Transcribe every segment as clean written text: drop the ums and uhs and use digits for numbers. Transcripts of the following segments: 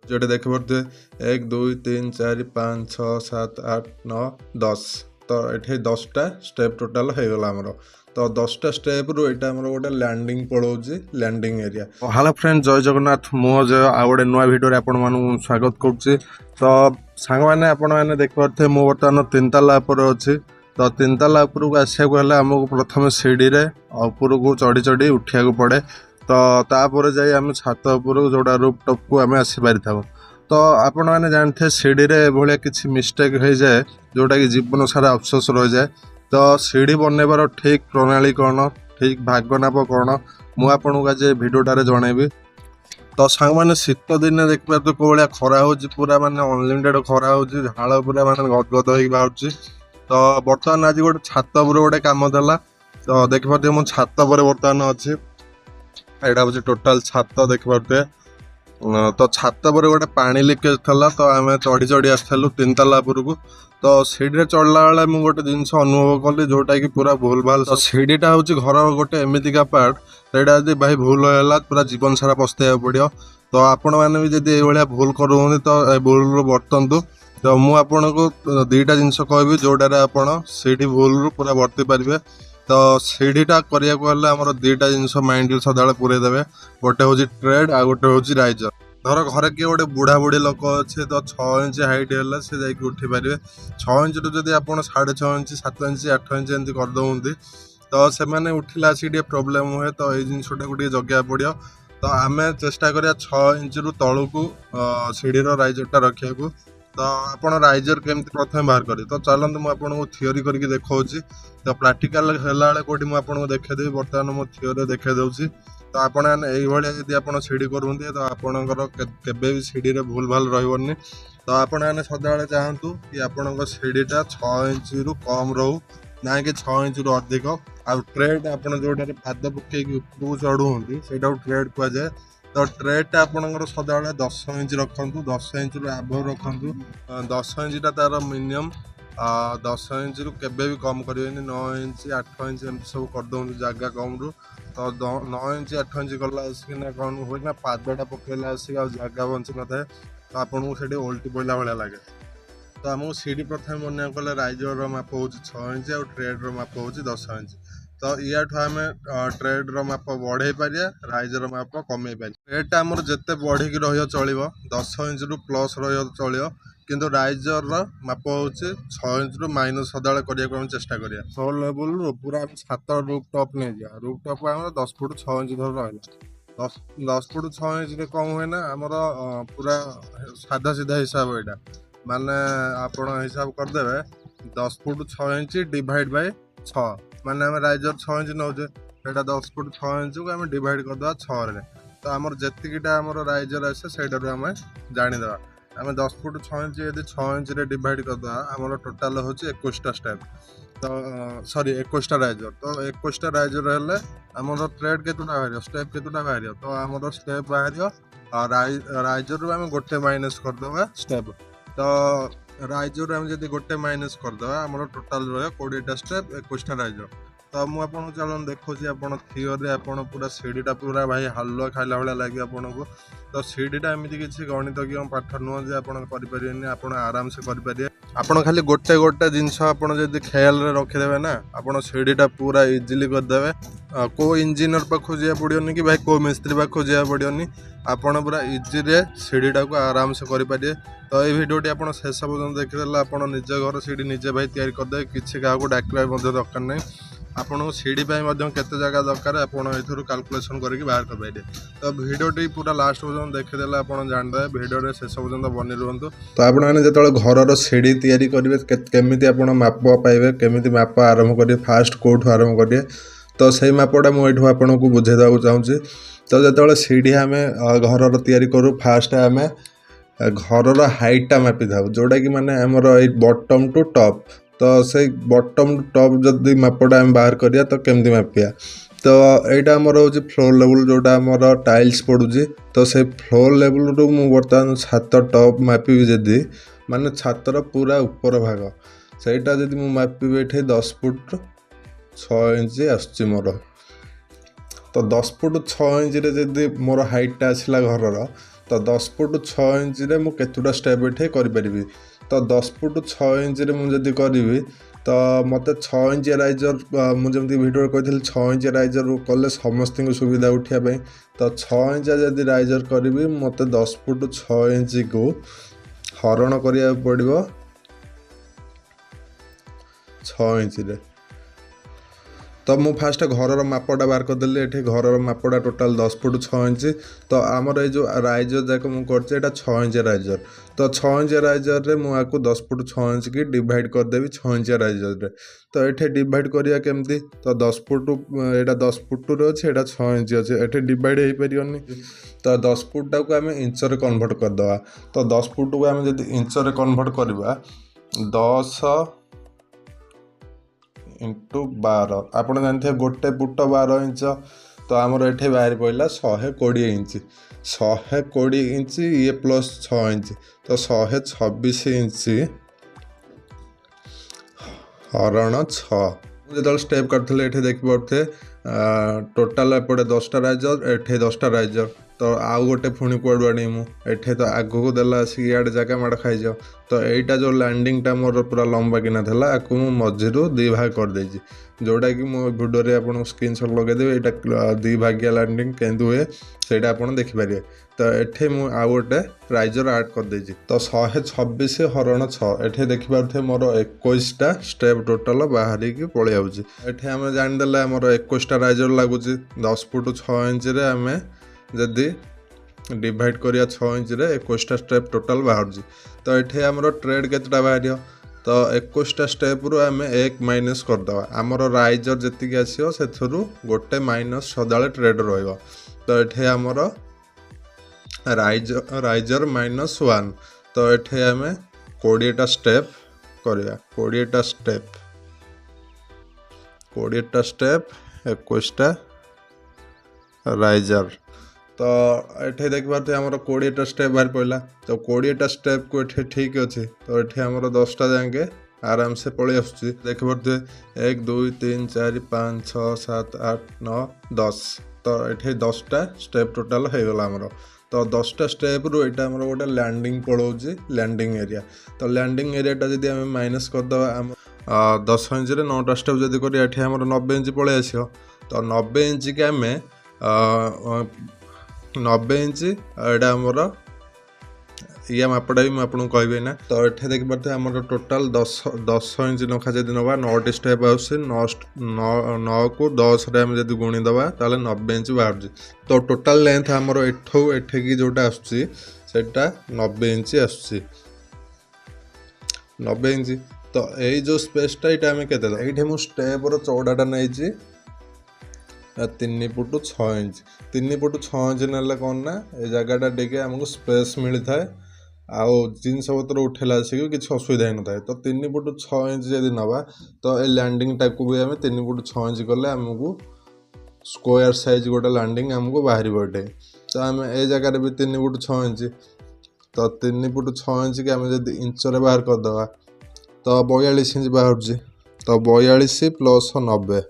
जोटे देख पारे 1 2 3 4 5 6 7 8 9 10 तो ये 10टा स्टेप टोटाल हो गला आमर तो 10टा स्टेप रु एटा आमर गोटे लैंडिंग पड़ोची लैंडिंग एरिया। हेलो फ्रेंड जय जगन्नाथ मुझे आ गोटे नुआ भिडियो आपण मानू स्वागत करुच्ची। तो सांग मैंने आपण मैंने देख पारे मु बर्तमान 3 ताला उपर अच्छी तो 3 ताला उपर को आसको हेल्ले आमको प्रथम सीढ़ी रे उपर को चढ़ी चढ़ी उठा पड़े तो तापर जाई आम छात उपर जोड़ा रूफ टॉप को आम आसीपारि था। तो आपण मैंने जानते सीढ़ी रे भाया किसी मिस्टेक हो जाए जोटा कि जीवन सारा अफसोस रही जाए। तो सीढ़ी बनइबार ठीक प्रणाली कौन ठीक भागनाप कौन मुझे आज भिडियोटारे जनइबी। तो सांग मैंने शीत दिन देखिए तो कौ भाया खरा हो पूरा माने अनलिमिटेड खरा हो झाड़ पूरा माने गदगद हो बाहर। तो बर्तमान आज गोटे छात उपर गोटे कम देला तो देखिए मो छात पर बर्तमान अच्छी यहाँ हूँ टोटाल छात देखिए। तो छात पर गोटे पानी लिकेज था तो आम चढ़ी चढ़ी आसलु 3 ताला उपर को। तो सीढ़ी चढ़ला बेले मुझे गोटे जिनस अनुभव कली जोटा कि पूरा भूल भाल। तो सीढ़ीटा हूँ घर गोटे एमतीका पार्ट सेटा जब भाई भूल होगा पूरा जीवन सारा पस्ताइबा पड़ो। तो आपण मैंने भी जब ये भूल करूँ तो भूल बर्तु तो मुझे आपन को 2टा जिनस कहि जोटार आप सीढ़ी भूल पूरा बर्ती पारे। तो सीढ़ीटा करिया आमर 2टा जिनस माइंड सदा पूरे देवे गोटे हूँ ट्रेड आ गोटे हूँ राइजर। धर घर किए गोटे बुढ़ा बुढ़ी लोक अच्छे तो 6 इंच हाइट है सी जा उठी पारे 6 इंच रू जब आप 6.5 इंच 7 इंच 8 इंच एमती करदे तो से उठिला आसिक प्रोब्लेम हुए तो ये जिनटा को जगह पड़ो। तो आम चेष्टा करिया 6 इंच रू तलू को सीढ़ीर राइजरटा रखा। तो आप राइजर केमती प्रथम बाहर करें तो चलते मुझे थियोरी करके देखा। तो प्राक्टिकल है कौटी मुझे देखदेवी बर्तमान मो थियोरी देखा दूसरी। तो आपड़ी जब आप सीढ़ी करते तो आपणकर भी सीढ़ी भूल भाल रही। तो आपने सदा चाहतु कि आपण सीढ़ीटा 6 इंच रु कम रो ना कि 6 इंच रु अधिक। आ ट्रेड आप जो पाद पकई उपरको चढ़ुंट से ट्रेड कहुए। तो ट्रेटा आपंकर सदा 10 इंच रखु 10 इंच रु आभ रखु 10 इंचटा तार मिनिमम 10 इंच रु केबे भी कम करें 9 इंच 8 इंच एमती सब करदे जगह कम रू। तो 9 इंच 8 इंच गला आसिकना कौन हुए ना पादटा पकड़ा आसिक जगह बंची न था तो आपको से ओल्टी पड़ा भाया लगे। तो आमको सीढ़ी प्रथम मन कले राइजर माप हो 6 इंच आ ट्रेड्र माप हो 10 इंच। तो या आम ट्रेड्र माप बढ़े पारिया राइजर माप कमे पार। ट्रेडटा आमर जिते बढ़िकी रही चलो 10 इंच रु प्लस रही चलो किंतु राइजर माप हो 6 इंच रु माइनस सदा करने चेष्टा करिया। 6 लेवल रू पूरा 7 रूफ टॉप नहीं जा रूफ टॉप आम 10 फुट 6 इंच धर रहा 10 फुट 6 इंच कम हुए ना आमर पूरा साधा सीधा हिसाब यहाँ माने आप हिसाब करदे 10 फुट 6 इंच डिवाइड बाय 6 माने आम राइजर 6 इंच नौचे 10 फुट 6 इंच को आम डिवाइड करदे 6 रे। तो आमर जेतिकीटा आमर राइजर आसे सेटारू आम जानीदे आम 10 फुट 6 इंच यदि 6 इंच रे डिवाइड करदे आमर टोटाल हूँ 21टा स्टेप। तो सॉरी 21टा राइजर। तो 21टा राइजर हेल्ले आमर ट्रेड केतुटा बाहर स्टेप केतुटा बाहर तो आमर स्टेप बाहर राइजर रू आम गोटे माइनस करदे स्टेप। तो राइजर आम जब गोटे माइनस करदे आमर टोटाल रहा 20टा स्टेप 21टा राइजर। तो मुझे चलन देखुची आप थियोरी आप पूरा सीढ़ीटा पूरा भाई हालुआ खाइला भाया लगे आपको। तो सीढ़ीटा एमती किसी गणित पाठ नुह जे आपरें आप आराम से करें आप खाली गोटे गोटे जिनस आप ख्याल रखिदे ना आप सीढ़ीटा पूरा इजिली करदे। को इंजीनियर पाखु जा पड़ोनी कि भाई को मिस्त्री पाखु जा पड़ोनी आपड़ पूरा इजी सीढ़ीटा को आराम से करें। तो ये भिडियोटी आप शेष पर्यटन देखीदे आप निज घर सीढ़ी निजे भाई तैयारी करदे किसी क्या डाकिबा दरकार नहीं। आपको सीढ़ी केते जगह दरकार आप कैलकुलेसन करके बाहर कर। तो भिडियोटी पूरा लास्ट पर्यटन देखीदे आप जानदे भिडियो शेष पर्यटन बनी रुहतु। तो आपने जो घर सीढ़ी तैयारी करेंगे केमी आप माप पाइबे केमी माप आरंभ करेंगे फास्ट कौटू आरंभ करेंगे तो सही मापटा मुझे आपको बुझेदा चाहूँगी। तो जो सीढ़ी आम घर तैयारी करूँ फास्ट आम घर हाइटा मापी था जोटा कि माने आमर बॉटम टू टॉप। तो से बॉटम टू टॉप जदि मापटा आम बाहर करिया तो केमती मापिया। तो यहाँ आमर हूँ फ्लोर लेवल जोटा आमर टाइल्स पड़ुची तो से फ्लोर लेवल रू मु बर्तमान छात टॉप मापी जदि माने छातर पूरा ऊपर भाग सेटा जदि मु मापी ये 10 फुट 6 इंच आसुची मोर। तो 10 फुट 6 इंच जदि मोर हाइटा आसला घर तो 10 फुट 6 इंच रे मु केतुटा स्टेप एठे करि परिबि तो 10 फुट 6 इंच रे मु जदि करिवि तो मते 6 इंच राइजर मु जमती वीडियो कहथिल 6 इंच राइजर कले समस्त को सुविधा उठिया पई तो 6 इंच जदि राइजर करिवि मते 10 फुट 6 इंच को हरण करिया पड़िबो 6 इंच रे तो मु फास्ट घरर मापटा बाहर करदेली ये घरर मापटा टोटाल 10 फुट 6 इंच तो आमर ये जो राइजर जाक मुझे 6 इंच राइजर तो 6 इंच राइजर रे मुझे 10 फुट 6 इंच की डिवाइड करदेवी 6 इंच राइजर रे तो ये डिवाइड करिया केमती तो 10 फुट यहाँ 10 फुट रे अच्छे यहाँ 6 इंच अच्छे ये डिवाइड हो पारिनी तो 10 फुटा को आम इंच रे कन्वर्ट करदे तो 10 फुट को आम जब इंच रे कन्वर्ट करवा 10 इंटू 12 आपड़ जानते गोटे फुट 12 इंच तो आमर ये बाहर पड़ा 120 इंच 120 इंच ये प्लस 6 इंच तो 126 इंच हरण 6 जो स्टेप करते ये देखिए टोटाल एपटे 10टा राइजर एठे 10टा राइजर तो आउ गोटे पुणी कुआड़ू आनी मुझे तो आगू देला आसिक इे जगह माड़ खाई जाओ तो यहीटा जो लैंडिंगटा मोर पूरा लंबा किना था आपको मुझे मझीरू दी भाग करदे जोटा कि मो वीडियो आपको स्क्रीनशॉट लगेदेवी यहाँ दी भागिया लैंडिंग केंदु हुए ସେଇଟା ଆପଣ ଦେଖିପାରିବେ ତ ଏଠି ମୁଁ ଆଉ ଗୋଟେ ରାଇଜର ଆଡ୍ କରିଦେଇଛି ତ 126 ହରଣ 6 ଏଠି ଦେଖିପାରୁଥିବେ ମୋର 21ଟା ଷ୍ଟେପ୍ ଟୋଟାଲ ବାହାରିକି ପଳେଇ ଆଉଛି ଏଠି ଆମେ ଜାଣିଦେଲେ ଆମର 21ଟା ରାଇଜର ଲାଗୁଛି 10 ଫୁଟ 6 ଇଞ୍ଚରେ ଆମେ ଯଦି डिवाइड करिया 6 इंच रे 21टा स्टेप टोटाल बाहर तो ये आमर ट्रेड केतटा बाहर तो 21टा स्टेप रु आम 1 माइनस करदे आमर राइजर जी आसो से गोटे माइनस सदा ट्रेड रो तो ये आमर राइजर माइनस 1 तो ये आम 20टा स्टेप करिया 20टा स्टेप 21टा राइजर तो ये देखिए आमर 20टा स्टेप बाहर पड़ा तो 20टा स्टेप को ये ठीक अच्छे तो ये आमर 10टा जाके आराम से पलि आसुच्छी देखिए 1 2 3 4 5 6 7 8 9 10 तो ये 10टा स्टेप टोटाल हो गला आमर तो 10टा स्टेप रु यहाँ आमर गोटे लैंडिंग पड़ोची लैंडिंग एरिया तो लैंडिंग एरियाटा जब आम माइनस करदे आम 10 इंच 9टा स्टेप जब कर ये आमर 90 इंच पलि आस तो 90 इंच के आम 90 इंच यहाँ आमर या मापटा भी मुझे कहबी ना तो ये देखिए आम टोटाल 10 इंच नखा जब नवा 9टी स्टेप आस 9 को 10 रे जब गुणीदे ताल 90 इंच बाहर तो टोटाल लेंथ आमर एठिकी जोटा आसटा 90 इंच आस 90 इंच तो यही जो स्पेसटा ये आम के स्टेपर चौड़ाटा नहीं 3 फुट 6 इंच 3 फुट 6 इंच ना कौन ना ये जगहटा टे आमको स्पेस मिलता है आउ जिनस पत्र उठेला आसिक किसी असुविधा ही न था तो 3 फुट 6 इंच जब नवा तो ये लैंडिंग टाइप को भी आम 3 फुट 6 इंच कले आमको स्क्वायर साइज गोटे लैंडिंग आमको बाहर बटे तो आम ए जगार भी 3 फुट 6 इंच तो 3 फुट 6 इंच के आम जब इंच बाहर करदे तो 42 इंच बाहर तो 42 प्लस 90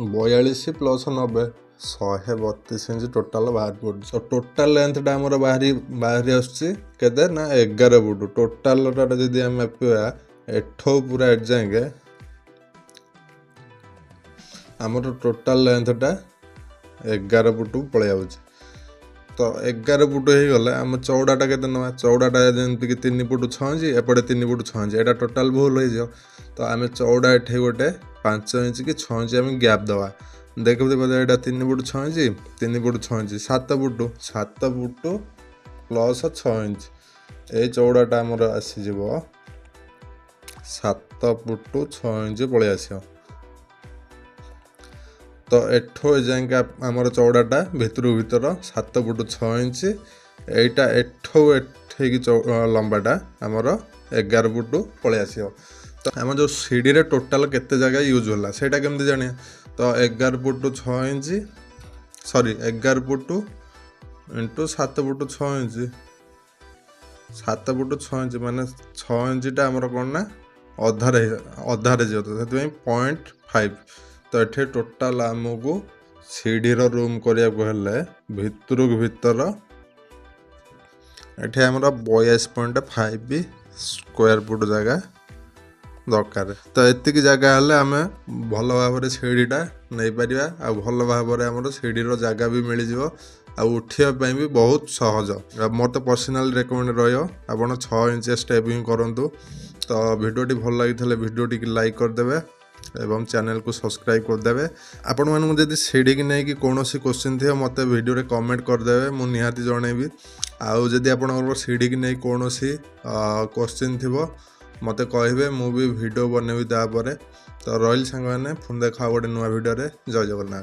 42 प्लस 90 132 इंच टोटाल बाहर पड़े टोटाल लेंथटा आमर बाहर आसते ना 11 फुट टोटाल जब आम मापा एठो पूरा एट जाएंगे आमर टोटाल लेंथटा 11 फुट पलि आउच तो 11 फुट हो गले आम चौड़ाटा के चौड़ाटा जमीक 3 फुट 6 इंच एपटे 3 फुट 6 इंच यहाँ टोटाल भूल हो तो आम चौड़ा एठे गोटे 5 इंच कि 6 इंच आम गैप दवा देखते यहाँ 3 foot 6 inch 3 foot 6 inch 7 foot plus 6 inch ये चौड़ाटा आमर आसीज 7 फुट 6 इंच पलि आस तो एठो जाए आमर चौड़ाटा भीतर 7 फुट 6 इंच यहीटा एठो एठी लंबाटा आमर 11 फुट पलि आस तो आम जो सीढ़ी रे टोटाल केते जगह यूज होला सेटा केमती जाने तो 11 foot 6 inch sorry 11 foot into 7 foot 6 inch 7 foot 6 inch माने 6 इंचटा आमर कौन ना अधारे जो से 0.5 तो ये टोटाल आमको सीढ़ीर रूम करने हेले भितरक भीतर एठी हमर 42.5 स्क्वायर फुट जगह दरकार। तो एतिक जगह हेले आम भल भाव सीढ़ीटा नहीं पारिबा आ भल भाव आमर सीढ़ीर जगह भी मिल जिवो आ उठिया भी बहुत सहज। मोर तो पर्सनाल रेकमेंड रहियो आपण 6 इंच स्टेप ही करंतु। तो वीडियोटी भल लगी वीडियोटी लाइक करदेवे एवं चैनल को सब्सक्राइब करदेवे। आपण मानू जदि सीढ़ी की नहीं कि कौन क्वेश्चन थी मत वीडियो रे कमेंट करदेवे मु निहाती जनइबी। आउ जदि आपण सीढ़ी की नहीं कौन क्वेश्चन थी मत कहे मु भी वीडियो बनैबी तापर। तो रही सांग मैंने पुणी देखा गोटे नुआ वीडियो रे। जय जगन्नाथ।